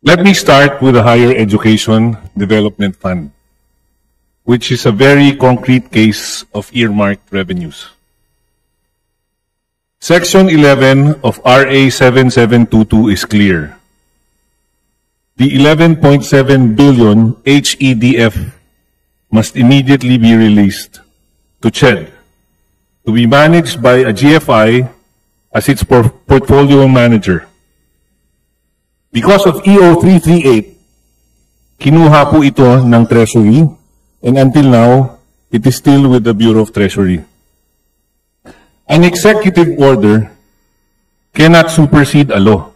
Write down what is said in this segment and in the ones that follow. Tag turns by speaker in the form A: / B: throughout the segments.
A: Let me start with the Higher Education Development Fund, which is a very concrete case of earmarked revenues. Section 11 of RA 7722 is clear. The 11.7 billion HEDF must immediately be released to CHED to be managed by a GFI as its portfolio manager. Because of EO 338, kinuha po ito ng Treasury, and until now, it is still with the Bureau of Treasury. An executive order cannot supersede a law.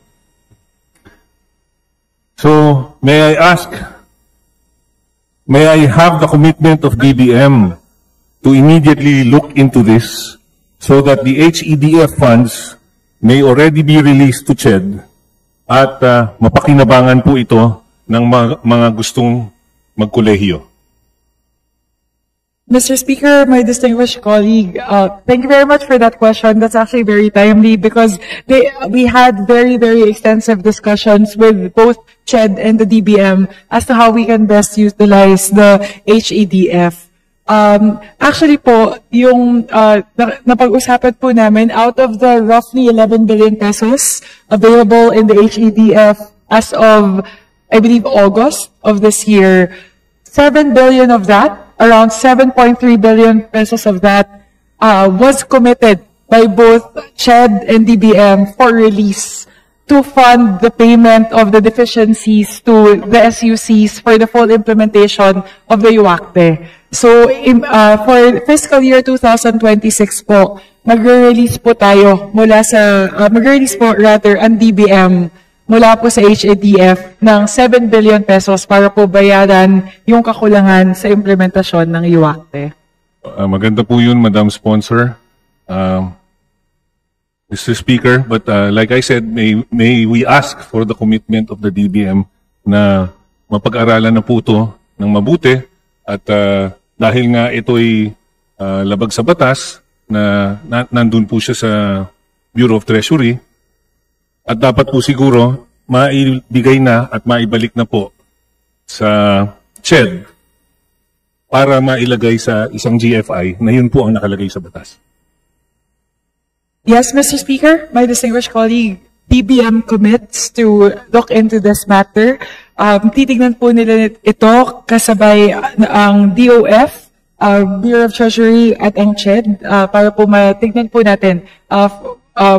A: So, may I ask, may I have the commitment of DBM to immediately look into this so that the HEDF funds may already be released to CHED at mapakinabangan po ito ng mga gustong magkolehiyo.
B: Mr. Speaker, my distinguished colleague, thank you very much for that question. That's actually very timely because we had very, very extensive discussions with both CHED and the DBM as to how we can best utilize the HEDF. Actually po, yung napag-usapan po namin, out of the roughly 11 billion pesos available in the HEDF as of, I believe, August of this year, 7 billion of that, around 7.3 billion pesos of that, was committed by both CHED and DBM for release to fund the payment of the deficiencies to the SUCs for the full implementation of the UACTE. So, for fiscal year 2026 po, mag-release po tayo mula sa, mag-release po rather ang DBM mula po sa HEDF ng 7 billion pesos para po bayaran yung kakulangan sa implementasyon ng UACTE.
A: Maganda po yun, Madam Sponsor. Mr. Speaker, but like I said, may we ask for the commitment of the DBM na mapag-aralan na po ito ng mabuti at dahil nga ito'y labag sa batas na nandun po siya sa Bureau of Treasury at dapat po siguro maibigay na at maibalik na po sa CHED para mailagay sa isang GFI na yun po ang nakalagay sa batas.
B: Yes, Mr. Speaker, my distinguished colleague, DBM commits to look into this matter. Titignan po nila ito kasabay ang DOF, Bureau of Treasury at ang CHED para po matignan po natin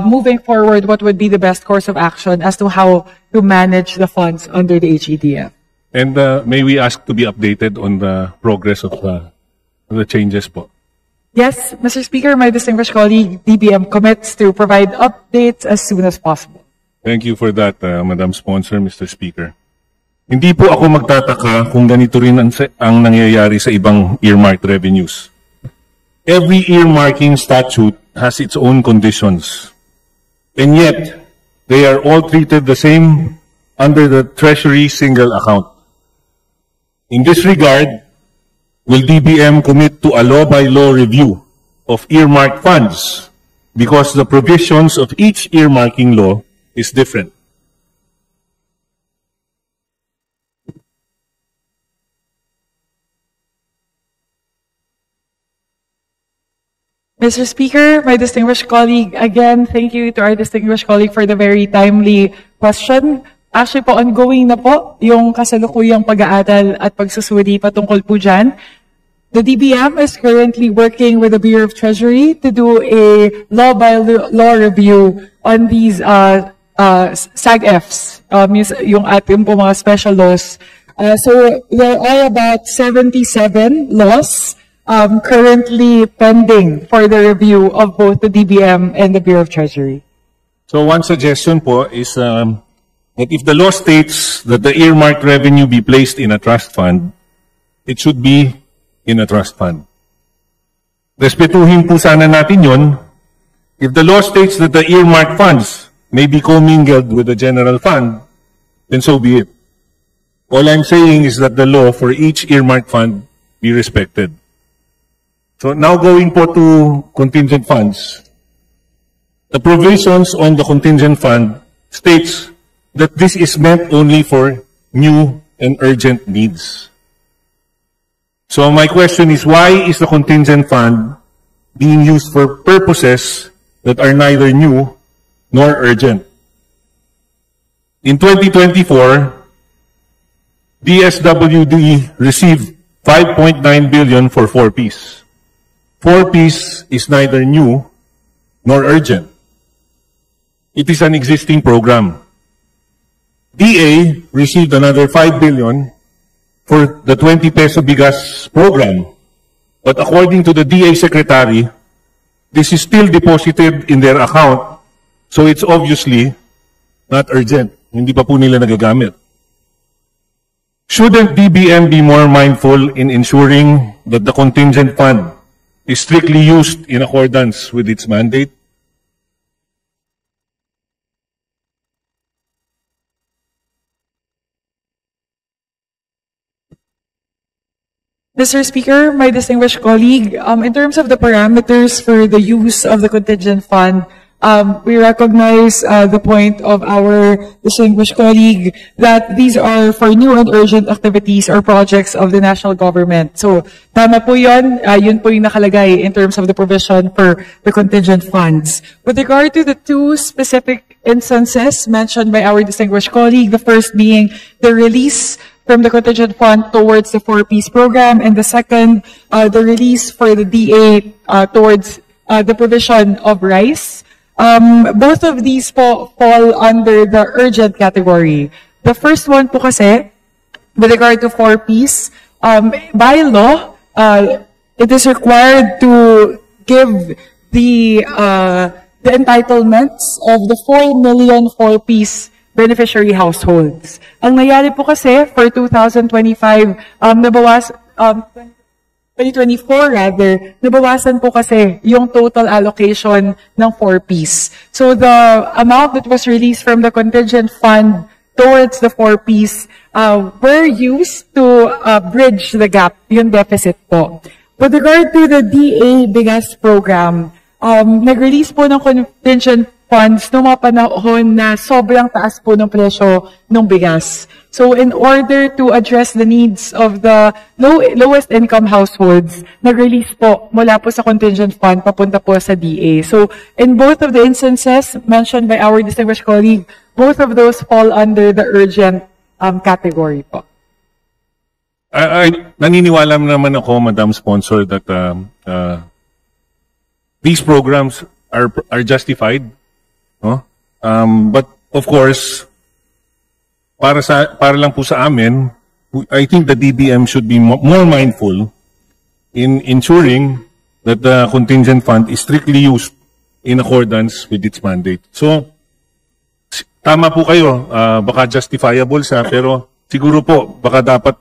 B: moving forward what would be the best course of action as to how to manage the funds under the HEDF.
A: And may we ask to be updated on the progress of the changes po?
B: Yes, Mr. Speaker, my distinguished colleague, DBM commits to provide updates as soon as possible.
A: Thank you for that, Madam Sponsor, Mr. Speaker. Hindi po ako magtataka kung ganito rin ang nangyayari sa ibang earmarked revenues. Every earmarking statute has its own conditions. And yet, they are all treated the same under the Treasury single account. In this regard, will DBM commit to a law-by-law review of earmarked funds because the provisions of each earmarking law is different?
B: Mr. Speaker, my distinguished colleague, again, thank you to our distinguished colleague for the very timely question. Actually po, ongoing na po yung kasalukuyang pag-aaral at pagsusuri patungkol po dyan. The DBM is currently working with the Bureau of Treasury to do a law-by-law review on these SAG-Fs, yung ating po mga special laws. So there are about 77 laws currently pending for the review of both the DBM and the Bureau of Treasury.
A: So one suggestion po is that if the law states that the earmarked revenue be placed in a trust fund, it should be in a trust fund. Respetuhin po sana natin yun. If the law states that the earmarked funds may be commingled with the general fund, then so be it. All I'm saying is that the law for each earmarked fund be respected. So now going po to contingent funds. The provisions on the contingent fund states that this is meant only for new and urgent needs. So my question is, why is the contingent fund being used for purposes that are neither new nor urgent? In 2024, DSWD received 5.9 billion for 4Ps. 4Ps is neither new nor urgent. It is an existing program. DA received another 5 billion for the 20 peso bigas program. But according to the DA secretary, this is still deposited in their account, so it's obviously not urgent. Hindi pa po nila nagagamit. Shouldn't DBM be more mindful in ensuring that the contingent fund is strictly used in accordance with its mandate?
B: Mr. Speaker, my distinguished colleague, in terms of the parameters for the use of the contingent fund, we recognize the point of our distinguished colleague that these are for new and urgent activities or projects of the national government. So, tama po yun. Yun po yung nakalagay in terms of the provision for the contingent funds. With regard to the two specific instances mentioned by our distinguished colleague, the first being the release from the contingent fund towards the 4Ps program, and the second, the release for the DA towards the provision of rice. Both of these fall under the urgent category. The first one po kasi, with regard to 4Ps, by law, it is required to give the entitlements of the 4 million 4Ps beneficiary households. Ang nangyari po kasi for 2025, 2024 rather, nabawasan po kasi yung total allocation ng 4Ps. So the amount that was released from the contingent fund towards the 4Ps were used to bridge the gap, yung deficit po. With regard to the DA Bigas program, nag-release po ng contingent funds noong mga panahon na sobrang taas po ng presyo ng bigas. So in order to address the needs of the lowest income households, nag-release po mula po sa contingent fund papunta po sa DA. So in both of the instances mentioned by our distinguished colleague, both of those fall under the urgent category po.
A: Naniniwala naman ako, Madam Sponsor, that these programs are justified. No? But of course, para lang po sa amin, I think the DBM should be more mindful in ensuring that the contingent fund is strictly used in accordance with its mandate. So, tama po kayo, baka justifiable siya, pero siguro po, baka dapat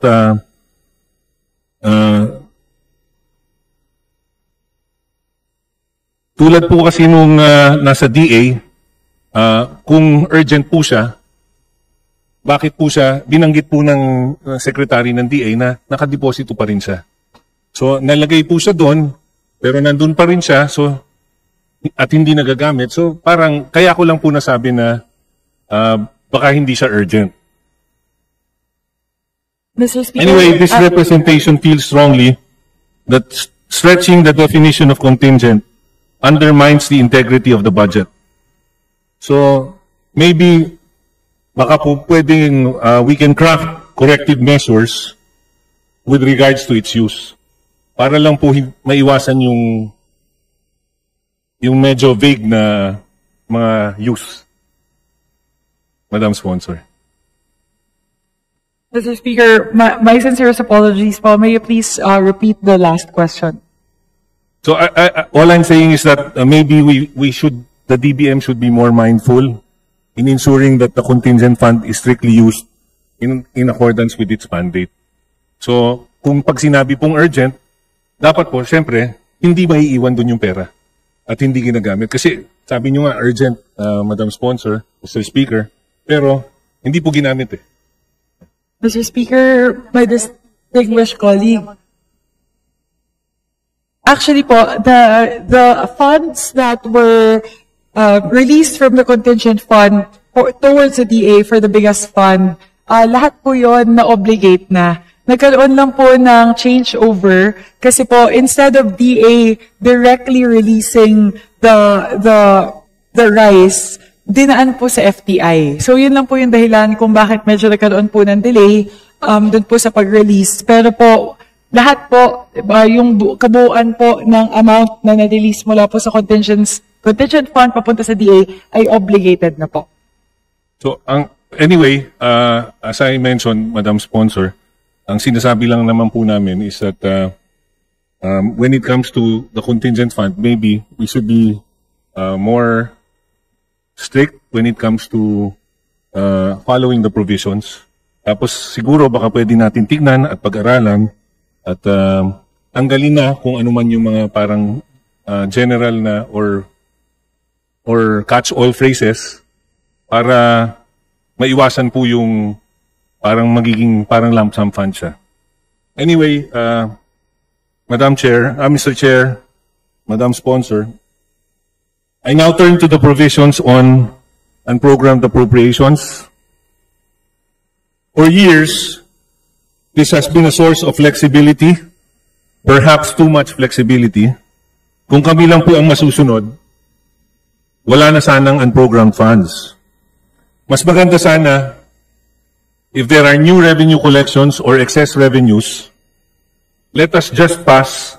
A: tulad po kasi nung nasa DA, kung urgent po siya, bakit po siya, binanggit po ng secretary ng DA na nakadeposito pa rin siya. So, nalagay po siya doon, pero nandun pa rin siya, so, at hindi nagagamit. So, parang, kaya ko lang po nasabi na baka hindi siya urgent.
B: Mr. Speaker,
A: anyway, this representation feels strongly that stretching the definition of contingent undermines the integrity of the budget. So, maybe, baka po pwedeng we can craft corrective measures with regards to its use. Para lang po maiwasan yung medyo vague na mga use. Madam Sponsor.
B: Mr. Speaker, my sincerest apologies po. May you please repeat the last question?
A: So, all I'm saying is that maybe the DBM should be more mindful in ensuring that the contingent fund is strictly used in accordance with its mandate. So, kung pag sinabi pong urgent, dapat po, syempre, hindi maiiwan dun yung pera at hindi ginagamit. Kasi, sabi nyo nga, urgent, Madam Sponsor, Mr. Speaker, pero hindi po ginamit eh.
B: Mr. Speaker, my distinguished colleague, actually po, the funds that were released from the contingent fund towards the DA for the biggest fund, lahat po yon na-obligate na. Nagkaroon lang po ng changeover kasi po instead of DA directly releasing the rice, dinaan po sa FTI. So yun lang po yung dahilan kung bakit medyo nagkaroon po ng delay dun po sa pag-release. Pero po, lahat po, yung kabuuan po ng amount na na-release mula po sa contingent fund papunta sa DA ay obligated na po.
A: So, anyway, as I mentioned, Madam Sponsor, ang sinasabi lang naman po namin is that when it comes to the contingent fund, maybe we should be more strict when it comes to following the provisions. Tapos siguro baka pwede natin tignan at pag-aralan at tanggalin na kung ano man yung mga parang general na or catch-all phrases para maiwasan po yung parang magiging parang lump sum fund siya. Anyway, Mr. Chair, Madam Sponsor, I now turn to the provisions on unprogrammed appropriations. For years, this has been a source of flexibility, perhaps too much flexibility. Kung kami lang po ang masusunod, wala na sanang unprogrammed funds. Mas maganda sana if there are new revenue collections or excess revenues, let us just pass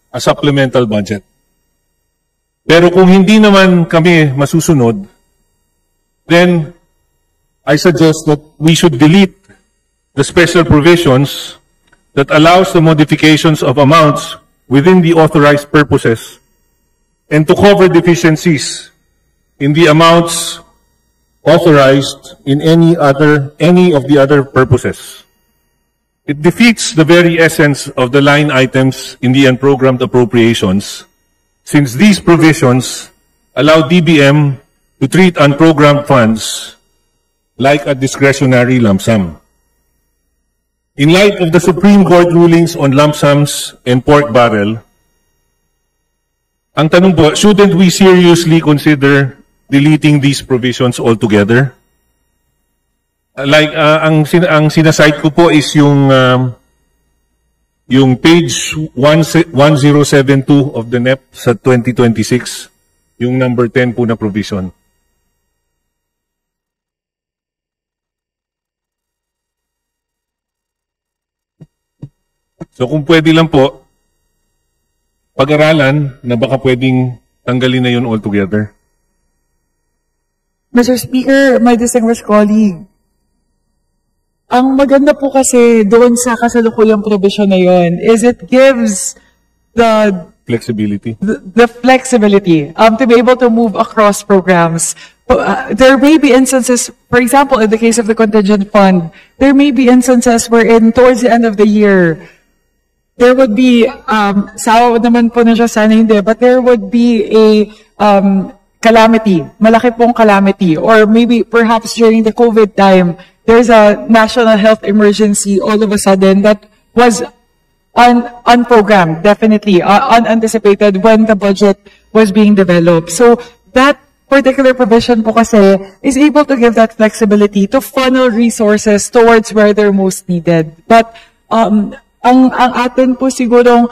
A: a supplemental budget. Pero kung hindi naman kami masusunod, then I suggest that we should delete the special provisions that allows the modifications of amounts within the authorized purposes and to cover deficiencies in the amounts authorized in any of the other purposes. It defeats the very essence of the line items in the unprogrammed appropriations, since these provisions allow DBM to treat unprogrammed funds like a discretionary lump sum. In light of the Supreme Court rulings on lump sums and pork barrel, ang tanong po, shouldn't we seriously consider deleting these provisions altogether? Ang sinasite ko po is yung page 1072 of the NEP sa 2026, yung number 10 po na provision. So kung pwede lang po, pag-aralan na baka pwedeng tanggalin na yun altogether.
B: Mr. Speaker, my distinguished colleague, ang maganda po kasi doon sa kasalukuyang provision na yun is it gives the
A: flexibility.
B: The flexibility to be able to move across programs. There may be instances, for example, in the case of the contingent fund, there may be instances wherein towards the end of the year, there would be, sawa naman po na siya, sana hindi, but there would be a calamity, malaki pong calamity, or maybe perhaps during the COVID time, there's a national health emergency all of a sudden that was unprogrammed, definitely, unanticipated when the budget was being developed. So that particular provision po kasi is able to give that flexibility to funnel resources towards where they're most needed. But ang atin po sigurong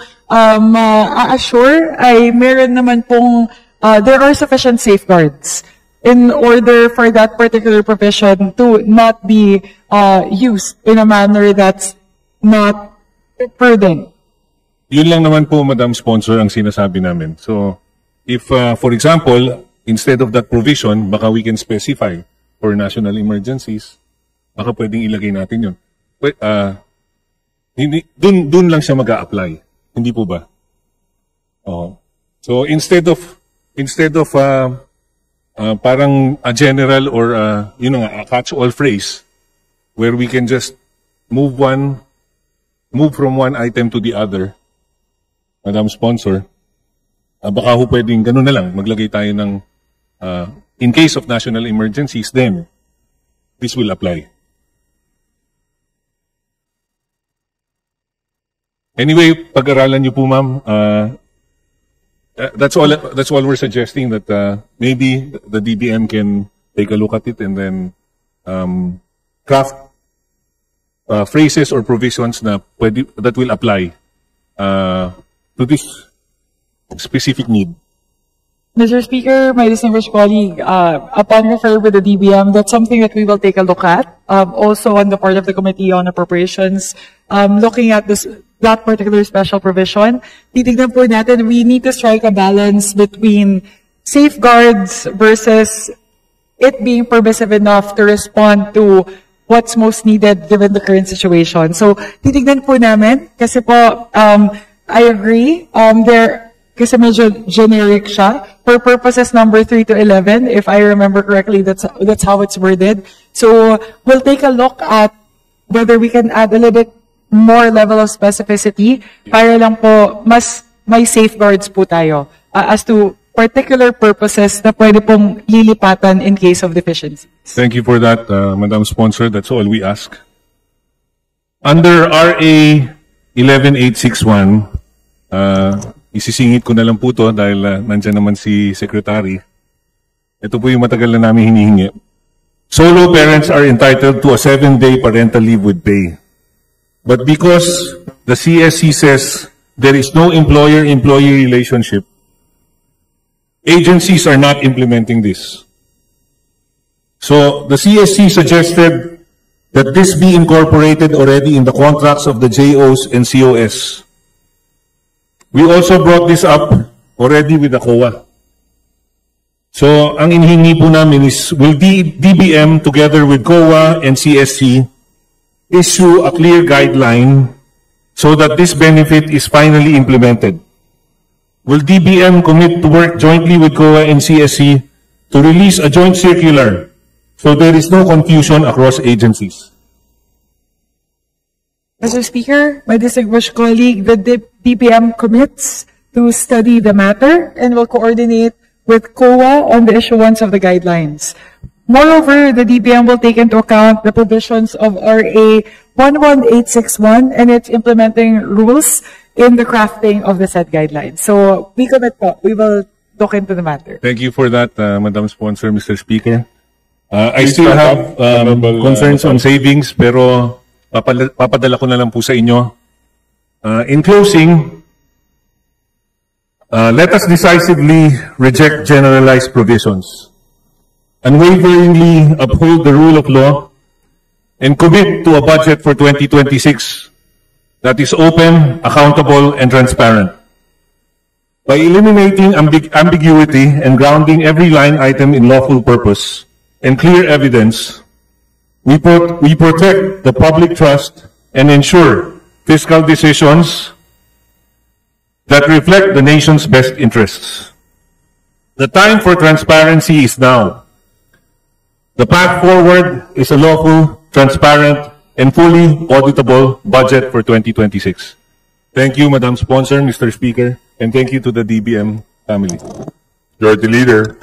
B: assure ay meron naman pong there are sufficient safeguards in order for that particular provision to not be used in a manner that's not prudent.
A: Yun lang naman po, Madam Sponsor, ang sinasabi namin. So, if, for example, instead of that provision, baka we can specify for national emergencies, baka pwedeng ilagay natin yun. Dun lang siya mag-a-apply. Hindi po ba? So, instead of parang a general or a catch-all phrase where we can just move from one item to the other, Madam Sponsor, baka ho pwedeng ganun na lang, maglagay tayo ng in case of national emergencies, then this will apply. Anyway, pag-aralan niyo po, ma'am. That's all we're suggesting, that maybe the DBM can take a look at it and then craft phrases or provisions that will apply to this specific need.
B: Mr. Speaker, my distinguished colleague, upon referring with the DBM, that's something that we will take a look at. Also on the part of the Committee on Appropriations, looking at that particular special provision, titignan po natin, we need to strike a balance between safeguards versus it being permissive enough to respond to what's most needed given the current situation. So, titignan po namin, kasi po, I agree, kasi medyo generic siya. For purposes number 3 to 11, if I remember correctly, that's how it's worded. So, we'll take a look at whether we can add a little bit more level of specificity para lang po mas may safeguards po tayo as to particular purposes na pwede pong lilipatan in case of deficiencies.
A: Thank you for that, Madam Sponsor. That's all we ask. Under RA 11861, isisingit ko na lang po to dahil nandyan naman si Secretary. Ito po yung matagal na namin hinihingi. Solo parents are entitled to a 7-day parental leave with pay. But because the CSC says there is no employer-employee relationship, agencies are not implementing this. So the CSC suggested that this be incorporated already in the contracts of the JOs and COS. We also brought this up already with the COA. So, ang inihingi po namin is, will DBM together with COA and CSC issue a clear guideline so that this benefit is finally implemented? Will DBM commit to work jointly with COA and CSC to release a joint circular so there is no confusion across agencies?
B: Mr. Speaker, my distinguished colleague, the DBM commits to study the matter and will coordinate with COA on the issuance of the guidelines. Moreover, the DBM will take into account the provisions of RA 11861 and its implementing rules in the crafting of the said guidelines. So, we commit po. We will look into the matter.
A: Thank you for that, Madam Sponsor, Mr. Speaker. I still have concerns on savings, pero papadala ko na lang po sa inyo. In closing, let us decisively reject generalized provisions, unwaveringly uphold the rule of law, and commit to a budget for 2026 that is open, accountable, and transparent. By eliminating ambiguity and grounding every line item in lawful purpose and clear evidence, we protect the public trust and ensure fiscal decisions that reflect the nation's best interests. The time for transparency is now. The path forward is a lawful, transparent, and fully auditable budget for 2026. Thank you, Madam Sponsor, Mr. Speaker, and thank you to the DBM family.
C: Majority Leader.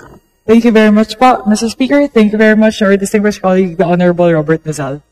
B: Thank you very much po, Mr. Speaker. Thank you very much to our distinguished colleague, the Honorable Robert Nazal.